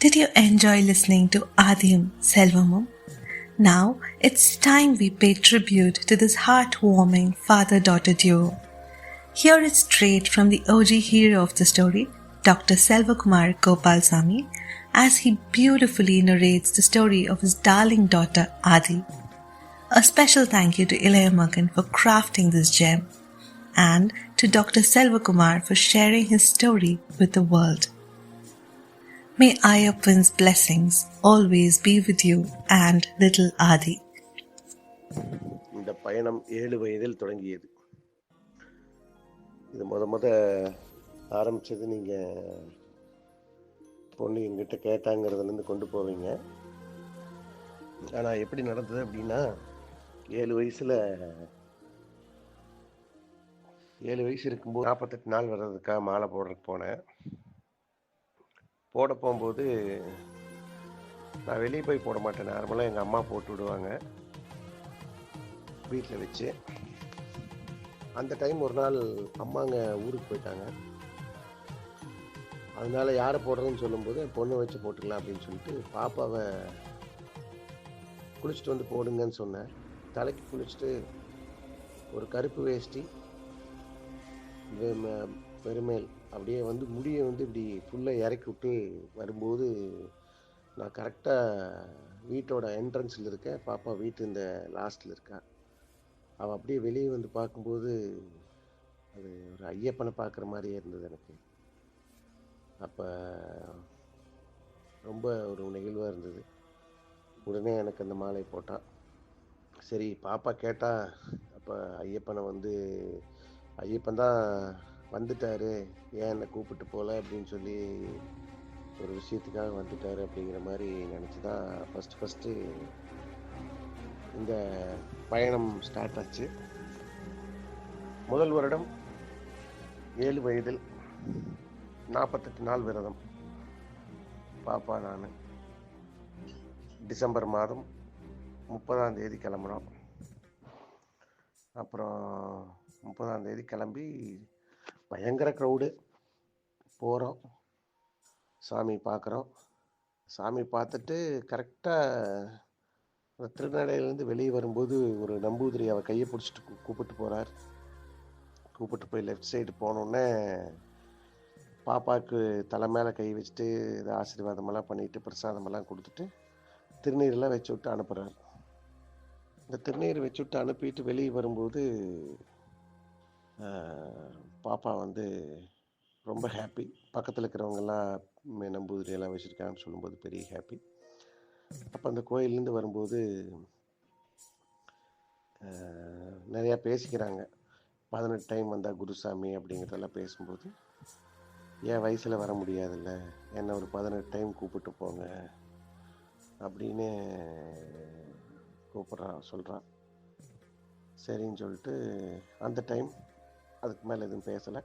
Did you enjoy listening to Adiyam Selvamam? Now it's time we pay tribute to this heartwarming father-daughter duo. Here is straight from the OG hero of the story, Dr. Selvakumar Gopalsamy, as he beautifully narrates the story of his darling daughter Adi. A special thank you to Ilaya Magan for crafting this gem, and to Dr. Selvakumar for sharing his story with the world. May Ayyappan's blessings always be with you and little Adi. இந்த பயணம் 7 வயதில் தொடங்கியது. இது முத ஆரம்பிச்சது நீங்கள் பொண்ணு எங்கிட்ட கேட்டாங்கிறதுலேருந்து கொண்டு போவீங்க. ஆனால் எப்படி நடந்தது அப்படின்னா, 7 வயசு இருக்கும்போது 48 நாள் வர்றதுக்காக மாலை போடுறதுக்கு போனேன். போகும்போது நான் வெளியே போய் போட மாட்டேன். நார்மலாக எங்கள் அம்மா போட்டு விடுவாங்க வீட்டில் வச்சு. அந்த டைம் ஒரு நாள் அம்மாங்க ஊருக்கு போயிட்டாங்க. அதனால யாரை போடுறதுன்னு சொல்லும்போது பொண்ணை வச்சு போட்டுக்கலாம் அப்படின்னு சொல்லிட்டு பாப்பாவை குளிச்சுட்டு வந்து போடுங்கன்னு சொன்னேன். தலைக்கு குளிச்சுட்டு ஒரு கருப்பு வேஷ்டி பெருமேல் அப்படியே வந்து முடியை வந்து இப்படி ஃபுல்லாக இறக்கி விட்டு வரும்போது நான் கரெக்டாக வீட்டோட என்ட்ரன்ஸில் இருக்கேன். பாப்பா வீட்டு இந்த லாஸ்ட்டில் இருக்கா. அவள் அப்படியே வெளியே வந்து பார்க்கும்போது அது ஒரு ஐயப்பனை பார்க்குற மாதிரியே இருந்தது எனக்கு. அப்போ ரொம்ப ஒரு நெகிழ்வாக இருந்தது. உடனே எனக்கு அந்த மாலை போட்டான். சரி பாப்பா கேட்டால் அப்போ ஐயப்பன் தான் வந்துட்டாரு, ஏன் என்னை கூப்பிட்டு போகல அப்படின்னு சொல்லி ஒரு விஷயத்துக்காக வந்துட்டாரு அப்படிங்கிற மாதிரி நினச்சி தான் ஃபஸ்ட்டு இந்த பயணம் ஸ்டார்ட் ஆச்சு. முதல் வருடம் 7 வயதில் 48 நாள் விரதம். பாப்பா நான் டிசம்பர் மாதம் 30ஆம் தேதி கிளம்புனோம். அப்புறம் 30ஆம் தேதி கிளம்பி பயங்கர க்ரௌடு. போகிறோம், சாமி பார்க்குறோம். சாமி பார்த்துட்டு கரெக்டாக திருநடையிலேருந்து வெளியே வரும்போது ஒரு நம்பூதிரி அவள் கையை பிடிச்சிட்டு கூப்பிட்டு போகிறார். கூப்பிட்டு போய் லெஃப்ட் சைடு போனோடனே பாப்பாவுக்கு தலை மேலே கை வச்சுட்டு இது ஆசீர்வாதமெல்லாம் பண்ணிவிட்டு பிரசாதமெல்லாம் கொடுத்துட்டு திருநீரெலாம் வச்சு விட்டு அனுப்புகிறார். இந்த திருநீர் வச்சு விட்டு அனுப்பிட்டு வெளியே வரும்போது பாப்பா வந்து ரொம்ப ஹாப்பி. பக்கத்தில் இருக்கிறவங்கெல்லாம் நம்பூதிரியெல்லாம் வச்சுருக்காங்கன்னு சொல்லும்போது பெரிய ஹாப்பி. அப்போ அந்த கோயிலேருந்து வரும்போது நிறையா பேசிக்கிறாங்க. 18 டைம் வந்தால் குருசாமி அப்படிங்கிறதெல்லாம் பேசும்போது, என் வயசில் வர முடியாதுல்ல, என்னை ஒரு 18 டைம் கூப்பிட்டு போங்க அப்படின்னு சொல்கிறான். சரின்னு சொல்லிட்டு அந்த டைம் அதுக்கு மேலே எதுவும் பேசலை,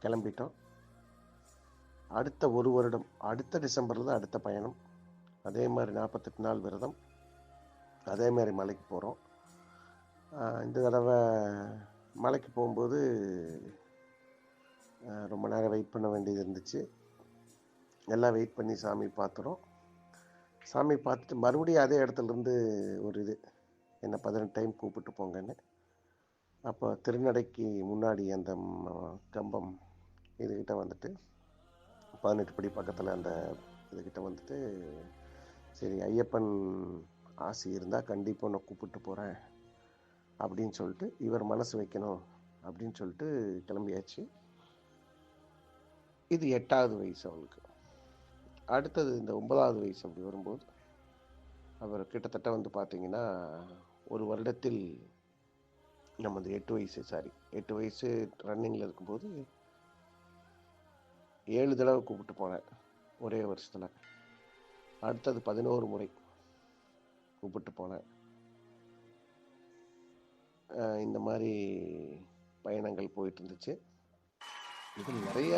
கிளம்பிட்டோம். அடுத்த ஒரு வருடம், அடுத்த டிசம்பரில் தான் அடுத்த பயணம். அதே மாதிரி 48 நாள் விரதம், அதே மாதிரி மலைக்கு போகிறோம். இந்த தடவை மலைக்கு போகும்போது ரொம்ப நேரம் வெயிட் பண்ண வேண்டியது இருந்துச்சு. எல்லாம் வெயிட் பண்ணி சாமி பார்த்துறோம். சாமி பார்த்துட்டு மறுபடியும் அதே இடத்துலேருந்து ஒரு இது, என்னை 18 டைம் கூப்பிட்டு போங்கன்னு. அப்போ திருநடைக்கு முன்னாடி அந்த கம்பம் இதுகிட்ட வந்துட்டு 18 படி பக்கத்தில் அந்த இதுகிட்ட வந்துட்டு, சரி ஐயப்பன் ஆசி இருந்தால் கண்டிப்பாக உன்னை கூப்பிட்டு போகிறேன் அப்படின்னு சொல்லிட்டு இவர் மனசு வைக்கணும் அப்படின்னு சொல்லிட்டு கிளம்பியாச்சு. இது 8வது வயசு அவளுக்கு. அடுத்தது இந்த 9வது வயசு அப்படி வரும்போது அவர் கிட்டத்தட்ட வந்து பார்த்திங்கன்னா ஒரு வருடத்தில் நம்ம இந்த 8 வயசு ரன்னிங்கில் இருக்கும்போது 7 தடவை கூப்பிட்டு போனேன் ஒரே வருஷத்தில். அடுத்தது 11 முறை கூப்பிட்டு போனேன். இந்த மாதிரி பயணங்கள் போயிட்டு இருந்துச்சு. இதில் நிறைய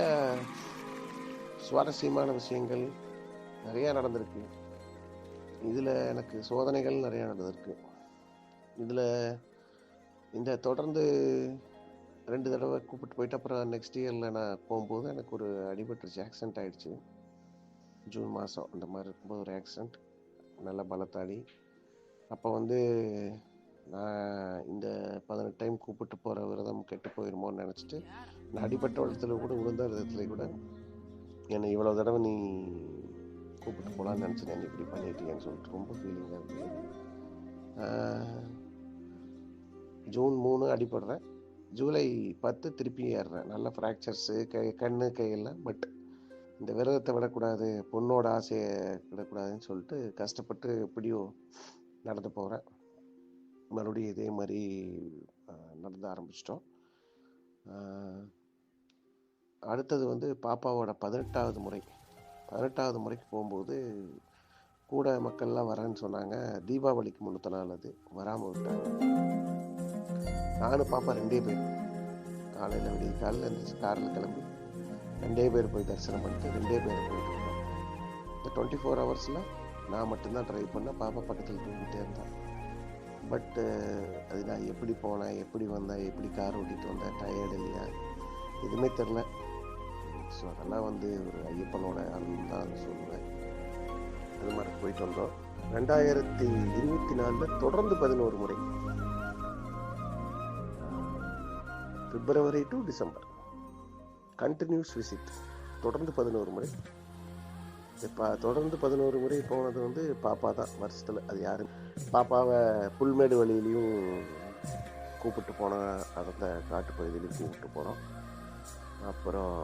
சுவாரஸ்யமான விஷயங்கள் நிறையா நடந்திருக்கு. இதில் எனக்கு சோதனைகள் நிறையா நடந்திருக்கு. இதில் இந்த தொடர்ந்து 2 தடவை கூப்பிட்டு போயிட்டு அப்புறம் நெக்ஸ்ட் இயரில் நான் போகும்போது எனக்கு ஒரு அடிபட்டுருச்சு, ஆக்சிடென்ட் ஆகிடுச்சு. ஜூன் மாதம் அந்த மாதிரி இருக்கும்போது ஒரு ஆக்சிடெண்ட், நல்ல பலத்தாடி. அப்போ வந்து நான் இந்த 18 டைம் கூப்பிட்டு போகிற விரதம் கெட்டு போயிருமோன்னு நினச்சிட்டு, நான் அடிப்பட்ட இடத்துல கூட விழுந்த விதத்துல கூட என்னை இவ்வளோ தடவை நீ கூப்பிட்டு போகலான்னு நினச்சினேன், நீ இப்படி பண்ணிட்டீங்கன்னு சொல்லிட்டு ரொம்ப ஃபீலிங்காக இருந்தது. ஜூன் 3 அடிபடுறேன், ஜூலை 10 திருப்பி ஏறுறேன். நல்ல ஃப்ராக்சர்ஸு, கண்ணு கையெல்லாம். பட் இந்த விரதத்தை விடக்கூடாது, பொண்ணோட ஆசையை விடக்கூடாதுன்னு சொல்லிட்டு கஷ்டப்பட்டு எப்படியோ நடந்து போகிறேன். மறுபடியும் இதே மாதிரி நடந்து ஆரம்பிச்சிட்டோம். அடுத்தது வந்து பாப்பாவோட 18வது முறைக்கு போகும்போது கூட மக்கள்லாம் வரேன்னு சொன்னாங்க. தீபாவளிக்கு முன்னத்த நாள் அது, வராமல் விட்டாங்க. நானும் பாப்பா 2 பேர் காலையில் காலையில் இருந்துச்சு, காரில் கிளம்பி 2 பேர் போய் தரிசனம் பண்ணிட்டு 2 பேர் போயிட்டு இருந்தோம். இந்த 24 ஹவர்ஸில் நான் மட்டும்தான் ட்ரைவ் பண்ணேன், பாப்பா பக்கத்தில் தூங்கிட்டே இருந்தேன். பட்டு அது நான் எப்படி போனேன், எப்படி வந்தேன், எப்படி கார் ஓட்டிகிட்டு வந்தேன், டயர்டு இல்லையா, எதுவுமே தெரில. ஸோ அதெல்லாம் வந்து ஒரு ஐயப்பனோட அருள் தான் சொல்லுவேன். அது மாதிரி போயிட்டு வந்தோம். 2024 தொடர்ந்து 11 முறை, February to December continuous visit, தொடர்ந்து 11 முறை. இப்போ தொடர்ந்து 11 முறை போனது வந்து பாப்பா தான் வருஷத்தில். அது யாரு, பாப்பாவை புல்மேடு வழியிலையும் கூப்பிட்டு போனோம், அந்த காட்டு பகுதியிலையும் கூப்பிட்டு போனோம். அப்புறம்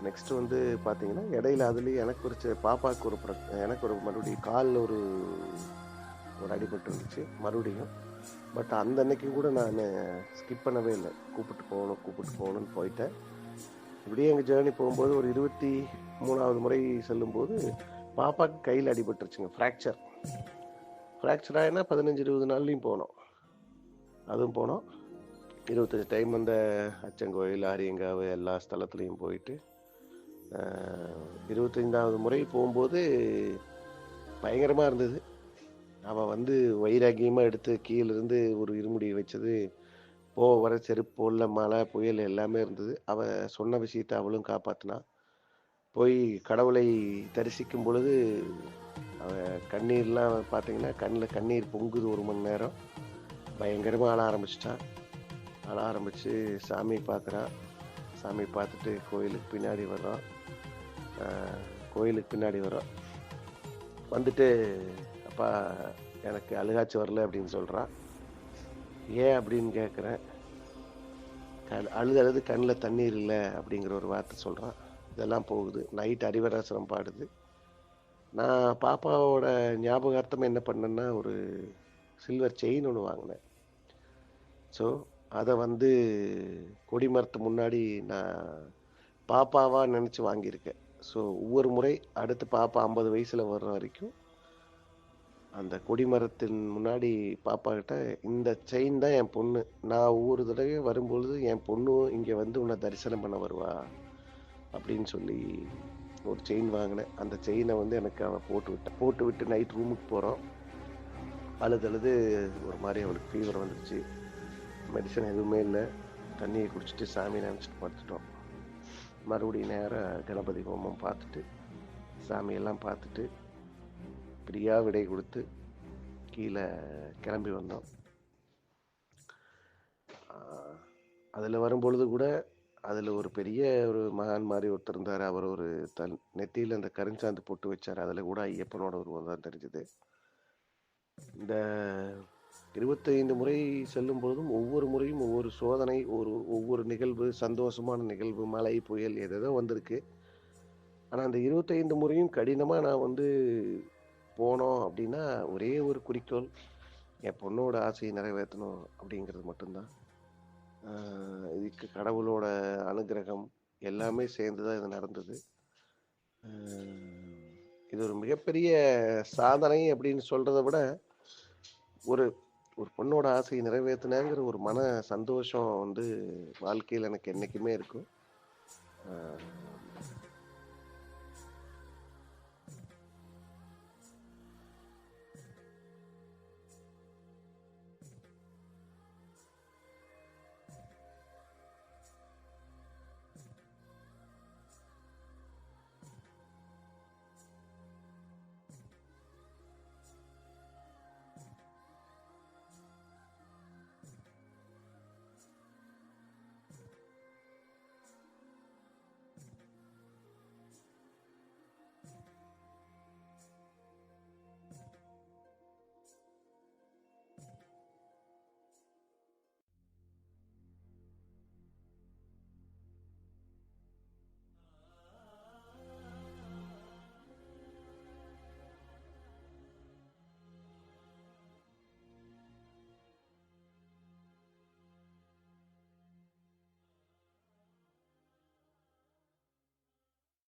நெக்ஸ்ட்டு வந்து பார்த்தீங்கன்னா இடையில அதுலேயும் எனக்கு ஒரு மறுபடியும் காலில் ஒரு அடிபட்டு இருந்துச்சு மறுபடியும். பட் அந்த அன்னைக்கும் கூட நான் ஸ்கிப் பண்ணவே இல்லை, கூப்பிட்டு போகணும்னு போயிட்டேன். இப்படியே எங்கள் ஜேர்னி போகும்போது ஒரு 23வது முறை செல்லும்போது பாப்பாவுக்கு கையில் அடிபட்டுருச்சுங்க, ஃப்ராக்சர் ஆகினா 15-20 நாள்லையும் போனோம். அதுவும் போனோம். 25 டைம் அந்த அச்சங்கோயில், ஆரியங்காவு எல்லா ஸ்தலத்துலேயும் போயிட்டு 25வது முறை போகும்போது பயங்கரமாக இருந்தது. அவள் வந்து வைராக்கியமாக எடுத்து கீழிருந்து ஒரு இருமுடியை வச்சது, வர செருப்பு போடல, மழை புயல் எல்லாமே இருந்தது. அவள் சொன்ன விஷயத்தை அவளும் காப்பாற்றினா. போய் கடவுளை தரிசிக்கும் பொழுது அவள் கண்ணீர்லாம் பார்த்தீங்கன்னா கண்ணில் கண்ணீர் பொங்குது. 1 மணி நேரம் பயங்கரமாக அழ ஆரம்பித்து சாமி பார்க்குறான். சாமி பார்த்துட்டு கோயிலுக்கு பின்னாடி வரோம். வந்துட்டு அப்பா எனக்கு அழுகாச்சு வரல அப்படின்னு சொல்கிறான். ஏன் அப்படின்னு கேட்குறேன். அழுது கண்ணில் தண்ணீர் இல்லை அப்படிங்கிற ஒரு வார்த்தை சொல்கிறான். இதெல்லாம் போகுது. நைட் அரிவராசனம் பாடுது. நான் பாப்பாவோட ஞாபகார்த்தம் என்ன பண்ணேன்னா ஒரு சில்வர் செயின் ஒன்று வாங்கினேன். ஸோ அதை வந்து கொடிமரத்து முன்னாடி நான் பாப்பாவாக நினச்சி வாங்கியிருக்கேன். ஸோ ஒவ்வொரு முறை அடுத்து பாப்பா 50 வயசில் வர்ற வரைக்கும் அந்த கொடிமரத்தின் முன்னாடி பாப்பா கிட்ட இந்த செயின் தான் என் பொண்ணு, நான் ஒவ்வொரு தடவையும் வரும்பொழுது என் பொண்ணும் இங்கே வந்து உன்னை தரிசனம் பண்ண வருவா அப்படின்னு சொல்லி ஒரு செயின் வாங்கினேன். அந்த செயினை வந்து எனக்கு அவன் போட்டு விட்டு நைட் ரூமுக்கு போகிறோம். அழுது ஒரு மாதிரி அவளுக்கு ஃபீவர் வந்துடுச்சு. மெடிசன் எதுவுமே இல்லை, தண்ணியை குடிச்சிட்டு சாமி நினச்சிட்டு படுத்துட்டோம். மறுபடியும் நேராக கணபதி ஹோமம் பார்த்துட்டு சாமியெல்லாம் பார்த்துட்டு பிரியா விடை கொடுத்து கீழே கிளம்பி வந்தோம். அதில் வரும்பொழுது கூட அதில் ஒரு பெரிய ஒரு மகான் மாதிரி ஒருத்தர் இருந்தார். அவர் ஒரு நெத்தியில் அந்த கருஞ்சாந்து போட்டு வச்சார். அதில் கூட ஐயப்பனோட உருவம் தான் தெரிஞ்சுது. இந்த 25 முறை செல்லும் பொழுதும் ஒவ்வொரு முறையும் ஒவ்வொரு சோதனை, ஒவ்வொரு நிகழ்வு, சந்தோஷமான நிகழ்வு, மழை புயல் எதோ வந்திருக்கு. ஆனால் அந்த 25 முறையும் கடினமாக நான் வந்து போனோம் அப்படின்னா ஒரே ஒரு குறிக்கோள், என் பொண்ணோட ஆசையை நிறைவேற்றணும் அப்படிங்கிறது மட்டும்தான். இதுக்கு கடவுளோட அனுகிரகம் எல்லாமே சேர்ந்து தான் இது நடந்தது. இது ஒரு மிகப்பெரிய சாதனை அப்படின்னு சொல்கிறத விட ஒரு பொண்ணோட ஆசையை நிறைவேற்றினேங்கிற ஒரு மன சந்தோஷம் வந்து வாழ்க்கையில் எனக்கு என்றைக்குமே இருக்கும்.